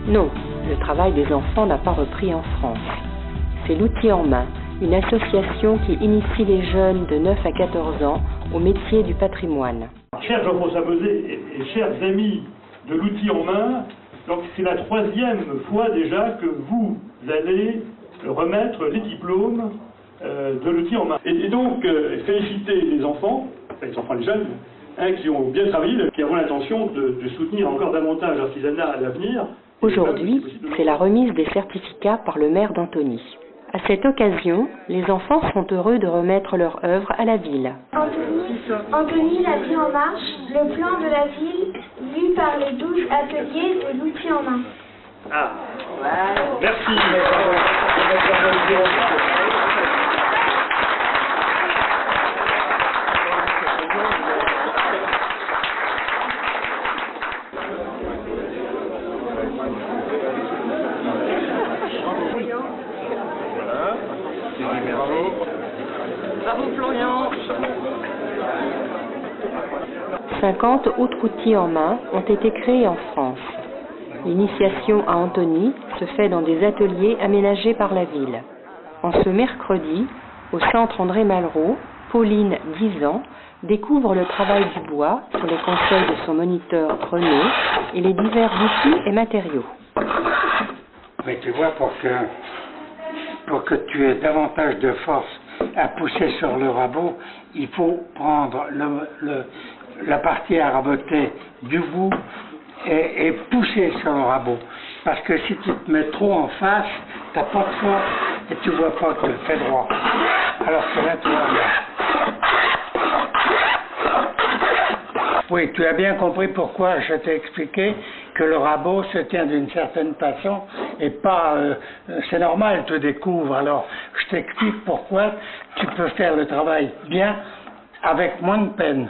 Non, le travail des enfants n'a pas repris en France. C'est l'outil en main, une association qui initie les jeunes de 9 à 14 ans au métier du patrimoine. Cher Jean-François Meuzet et chers amis de l'outil en main, donc c'est la 3e fois déjà que vous allez remettre les diplômes de l'outil en main. Et donc, féliciter les enfants, les jeunes, qui ont bien travaillé, qui avons l'intention de soutenir encore davantage l'artisanat à l'avenir. Aujourd'hui, c'est la remise des certificats par le maire d'Antony. À cette occasion, les enfants sont heureux de remettre leur œuvre à la ville. Antony l'a mis en marche, le plan de la ville vu par les 12 ateliers de l'outil en main. Ah, merci. 50 autres outils en main ont été créés en France. L'initiation à Antony se fait dans des ateliers aménagés par la ville. En ce mercredi, au centre André Malraux, Pauline, 10 ans, découvre le travail du bois sur les conseils de son moniteur René et les divers outils et matériaux. Mais tu vois, pour que tu aies davantage de force à pousser sur le rabot, il faut prendre la partie à raboter du bout et pousser sur le rabot. Parce que si tu te mets trop en face, tu n'as pas de force et tu vois pas que le fait droit. Alors que là, tu vas bien. Oui, tu as bien compris pourquoi je t'ai expliqué que le rabot se tient d'une certaine façon et pas... c'est normal, tu découvres. Alors, je t'explique pourquoi tu peux faire le travail bien avec moins de peine.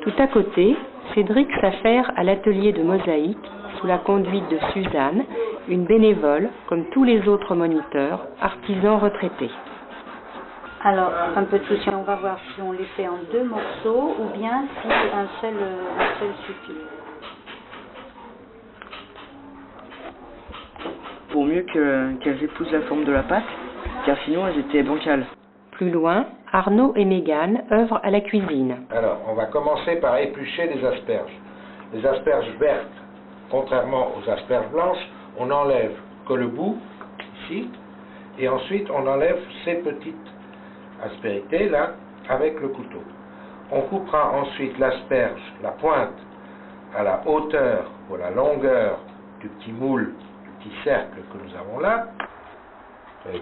Tout à côté, Cédric s'affaire à l'atelier de mosaïque sous la conduite de Suzanne, une bénévole comme tous les autres moniteurs, artisans retraités. Alors, un peu de souci, on va voir si on les fait en 2 morceaux ou bien si un seul suffit. Pour mieux qu'elles épousent la forme de la pâte, car sinon elles étaient bancales. Plus loin, Arnaud et Mégane œuvrent à la cuisine. Alors, on va commencer par éplucher les asperges. Les asperges vertes, contrairement aux asperges blanches, on n'enlève que le bout, ici, et ensuite on enlève ces petites aspérités là, avec le couteau. On coupera ensuite l'asperge, la pointe, à la hauteur ou à la longueur du petit moule, du petit cercle que nous avons là. Et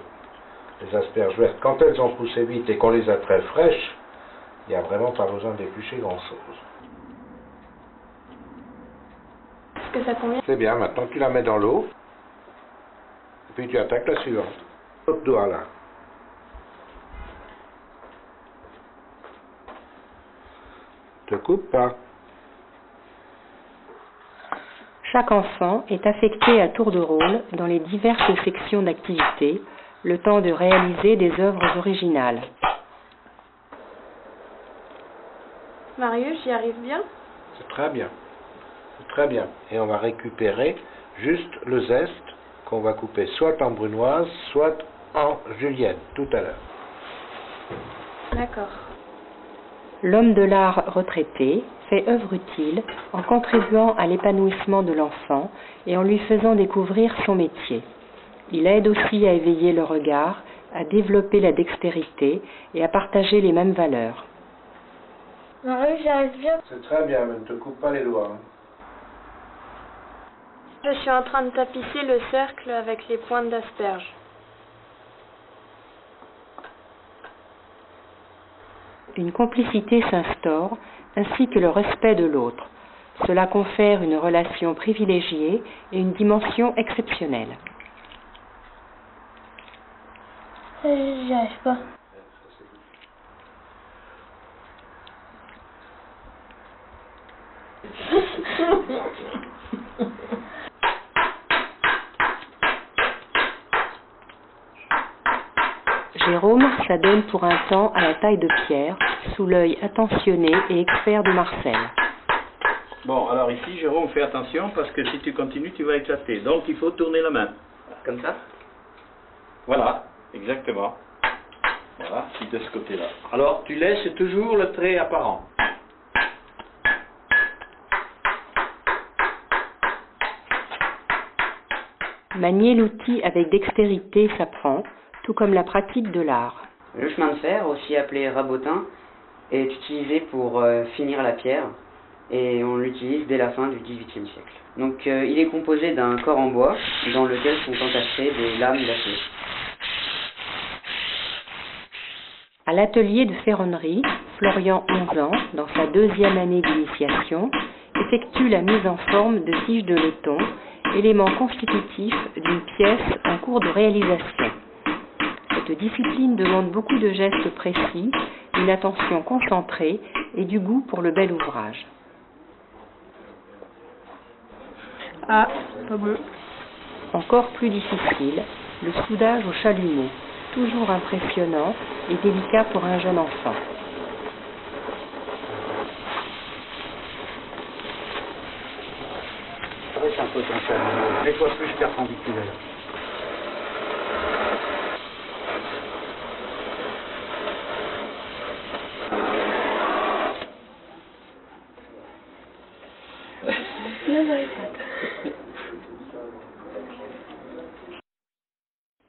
les asperges vertes, quand elles ont poussé vite et qu'on les a très fraîches, il n'y a vraiment pas besoin d'éplucher grand-chose. Est-ce que ça convient? C'est bien, maintenant tu la mets dans l'eau, et puis tu attaques la suivante. L'autre doigt là. Te coupe pas. Chaque enfant est affecté à tour de rôle dans les diverses sections d'activité, le temps de réaliser des œuvres originales. Marius, j'y arrive bien? C'est très bien. C'est très bien. Et on va récupérer juste le zeste qu'on va couper soit en brunoise, soit en julienne, tout à l'heure. D'accord. L'homme de l'art retraité fait œuvre utile en contribuant à l'épanouissement de l'enfant et en lui faisant découvrir son métier. Il aide aussi à éveiller le regard, à développer la dextérité et à partager les mêmes valeurs. Marius, j'y arrive bien? C'est très bien, mais ne te coupe pas les doigts. Hein. Je suis en train de tapisser le cercle avec les pointes d'asperges. Une complicité s'instaure, ainsi que le respect de l'autre. Cela confère une relation privilégiée et une dimension exceptionnelle. J'y arrive pas. Jérôme s'adonne pour un temps à la taille de pierre, sous l'œil attentionné et expert de Marcel. Bon, alors ici, Jérôme, fais attention parce que si tu continues, tu vas éclater. Donc, il faut tourner la main. Comme ça. Voilà, exactement. Voilà, c'est de ce côté-là. Alors, tu laisses toujours le trait apparent. Manier l'outil avec dextérité s'apprend, tout comme la pratique de l'art. Le chemin de fer, aussi appelé rabotin, est utilisé pour finir la pierre et on l'utilise dès la fin du XVIIIe siècle. Donc il est composé d'un corps en bois dans lequel sont entassées des lames d'acier. À l'atelier de ferronnerie, Florian, 11 ans, dans sa 2e année d'initiation, effectue la mise en forme de tiges de laiton, élément constitutif d'une pièce en cours de réalisation. Cette discipline demande beaucoup de gestes précis, une attention concentrée et du goût pour le bel ouvrage. Ah, pas bleu. Encore plus difficile, le soudage au chalumeau, toujours impressionnant et délicat pour un jeune enfant. C'est un peu ton chalumeau, des fois plus perpendiculaire.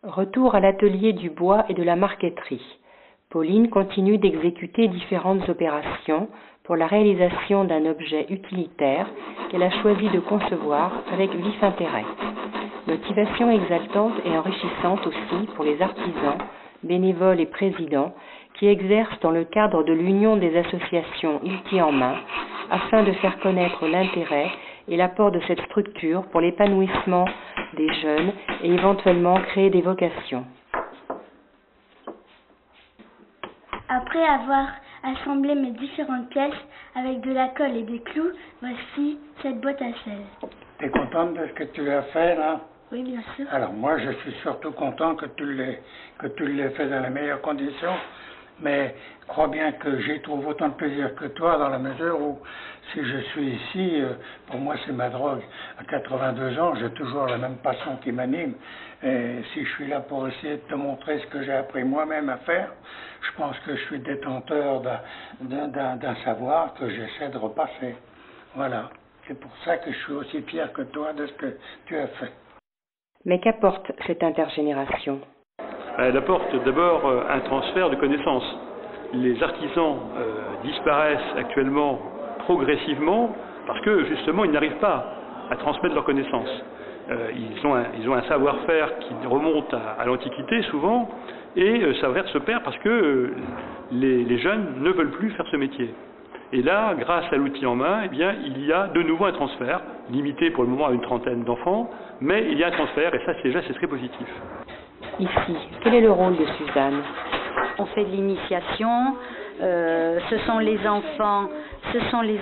Retour à l'atelier du bois et de la marqueterie. Pauline continue d'exécuter différentes opérations pour la réalisation d'un objet utilitaire qu'elle a choisi de concevoir avec vif intérêt. Motivation exaltante et enrichissante aussi pour les artisans, bénévoles et présidents qui exercent dans le cadre de l'union des associations Outils en main afin de faire connaître l'intérêt et l'apport de cette structure pour l'épanouissement des jeunes et éventuellement créer des vocations. Après avoir assemblé mes différentes pièces avec de la colle et des clous, voici cette boîte à sel. T'es contente de ce que tu as fait là? Oui, bien sûr. Alors moi je suis surtout content que tu l'aies fait dans les meilleures conditions, mais crois bien que j'y trouve autant de plaisir que toi dans la mesure où si je suis ici, pour moi c'est ma drogue. À 82 ans, j'ai toujours la même passion qui m'anime. Et si je suis là pour essayer de te montrer ce que j'ai appris moi-même à faire, je pense que je suis détenteur d'un savoir que j'essaie de repasser. Voilà. C'est pour ça que je suis aussi fier que toi de ce que tu as fait. Mais qu'apporte cette intergénération? Elle apporte d'abord un transfert de connaissances. Les artisans disparaissent actuellement progressivement parce que justement ils n'arrivent pas à transmettre leurs connaissances. Ils ont un savoir-faire qui remonte à l'Antiquité souvent et ça savoir se perd parce que les jeunes ne veulent plus faire ce métier. Et là, grâce à l'outil en main, eh bien, il y a de nouveau un transfert, limité pour le moment à une trentaine d'enfants, mais il y a un transfert et ça déjà c'est très positif. Ici, quel est le rôle de Suzanne? On fait de l'initiation, ce sont les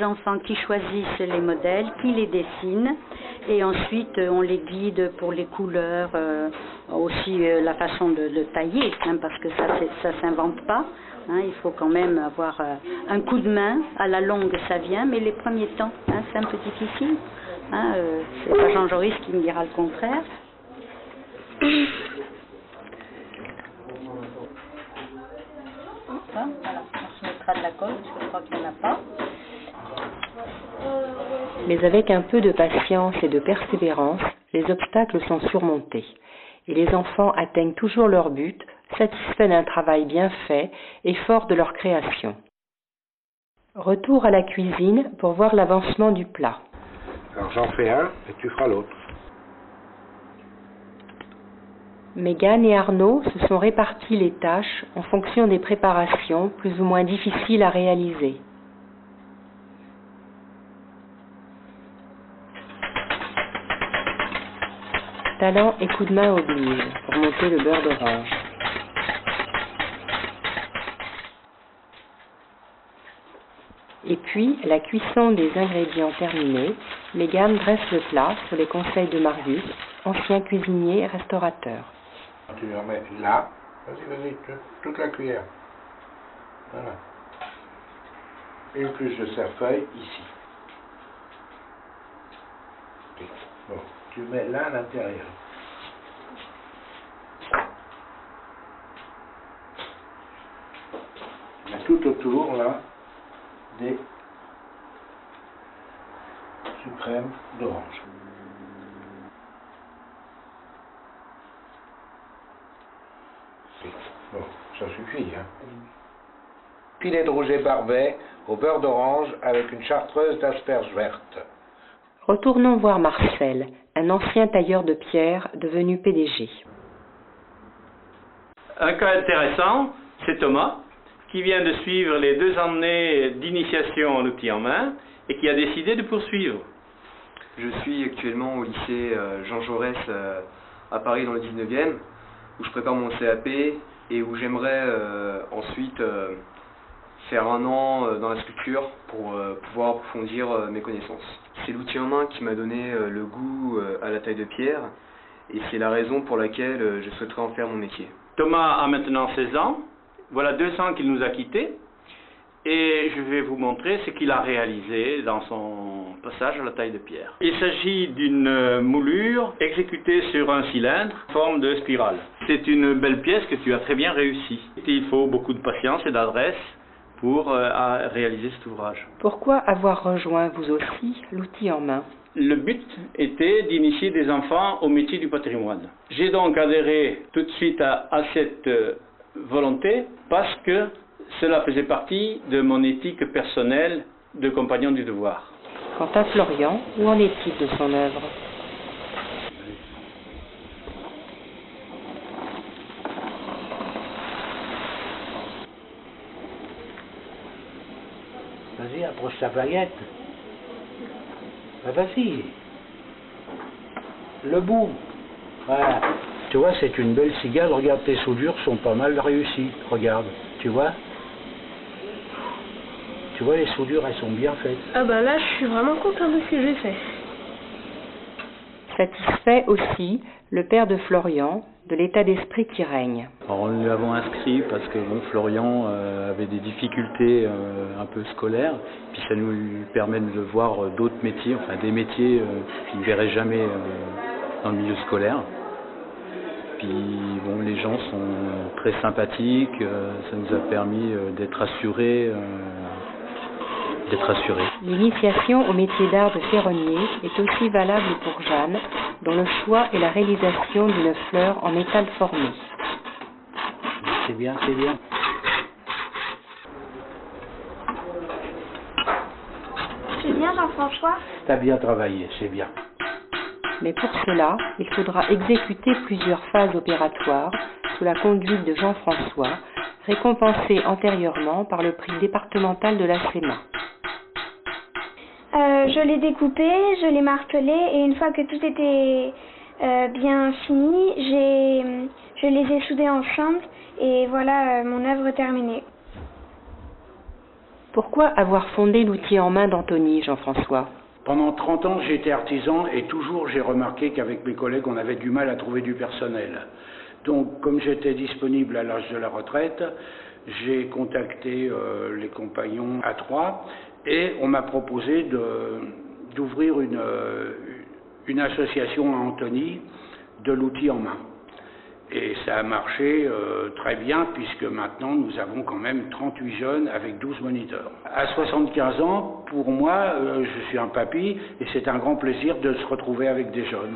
enfants qui choisissent les modèles, qui les dessinent, et ensuite on les guide pour les couleurs, aussi la façon de tailler, hein, parce que ça s'invente pas. Hein, il faut quand même avoir un coup de main, à la longue ça vient, mais les premiers temps, hein, c'est un peu difficile. Hein, c'est pas Jean Joris qui me dira le contraire. Voilà, on se mettra de la colle, parce que je crois qu'il n'y en a pas. Mais avec un peu de patience et de persévérance, les obstacles sont surmontés. Et les enfants atteignent toujours leur but, satisfaits d'un travail bien fait et forts de leur création. Retour à la cuisine pour voir l'avancement du plat. Alors j'en fais un et tu feras l'autre. Mégane et Arnaud se sont répartis les tâches en fonction des préparations plus ou moins difficiles à réaliser. Talent et coup de main oblige pour monter le beurre d'orange. Et puis, la cuisson des ingrédients terminée, Mégane dresse le plat sur les conseils de Marius, ancien cuisinier et restaurateur. Tu le mets là, Vas-y, toute la cuillère. Voilà. Une plus de cerfeuil ici. Bon, tu mets là à l'intérieur. Tu mets tout autour là des suprêmes d'orange. Bon, ça suffit, hein. Filet de rouget barbet au beurre d'orange avec une chartreuse d'asperges vertes. Retournons voir Marcel, un ancien tailleur de pierre devenu PDG. Un cas intéressant, c'est Thomas, qui vient de suivre les 2 années d'initiation en outil en main et qui a décidé de poursuivre. Je suis actuellement au lycée Jean Jaurès à Paris dans le 19e, où je prépare mon CAP et où j'aimerais ensuite faire 1 an dans la sculpture pour pouvoir approfondir mes connaissances. C'est l'outil en main qui m'a donné le goût à la taille de pierre et c'est la raison pour laquelle je souhaiterais en faire mon métier. Thomas a maintenant 16 ans, voilà 2 ans qu'il nous a quittés et je vais vous montrer ce qu'il a réalisé dans son passage à la taille de pierre. Il s'agit d'une moulure exécutée sur un cylindre en forme de spirale. C'est une belle pièce que tu as très bien réussi. Il faut beaucoup de patience et d'adresse pour réaliser cet ouvrage. Pourquoi avoir rejoint vous aussi l'outil en main? Le but était d'initier des enfants au métier du patrimoine. J'ai donc adhéré tout de suite à cette volonté parce que cela faisait partie de mon éthique personnelle de compagnon du devoir. Quant à Florian, où en est-il de son œuvre? Vas-y, approche ta baguette. Vas-y. Le bout. Voilà. Tu vois, c'est une belle cigale. Regarde, tes soudures sont pas mal réussies. Regarde, tu vois? Tu vois, les soudures, elles sont bien faites. Ah bah là, je suis vraiment content de ce que j'ai fait. Satisfait aussi le père de Florian de l'état d'esprit qui règne. Alors, nous l'avons inscrit parce que bon, Florian avait des difficultés un peu scolaires, puis ça nous permet de voir d'autres métiers, enfin des métiers qu'il ne verrait jamais dans le milieu scolaire. Puis bon, les gens sont très sympathiques, ça nous a permis d'être assurés. L'initiation au métier d'art de ferronnier est aussi valable pour Jeanne, dont le choix est la réalisation d'une fleur en métal formé. C'est bien, c'est bien. C'est bien, Jean-François? T'as bien travaillé, c'est bien. Mais pour cela, il faudra exécuter plusieurs phases opératoires sous la conduite de Jean-François, récompensé antérieurement par le prix départemental de la SEMA. Je l'ai découpé, je l'ai martelé et une fois que tout était bien fini, je les ai soudés ensemble et voilà mon œuvre terminée. Pourquoi avoir fondé l'outil en main d'Antony, Jean-François? Pendant 30 ans, j'ai été artisan et toujours j'ai remarqué qu'avec mes collègues, on avait du mal à trouver du personnel. Donc, comme j'étais disponible à l'âge de la retraite, j'ai contacté les compagnons à Troyes et on m'a proposé d'ouvrir une association à Antony de l'outil en main. Et ça a marché très bien puisque maintenant nous avons quand même 38 jeunes avec 12 moniteurs. À 75 ans, pour moi, je suis un papy et c'est un grand plaisir de se retrouver avec des jeunes.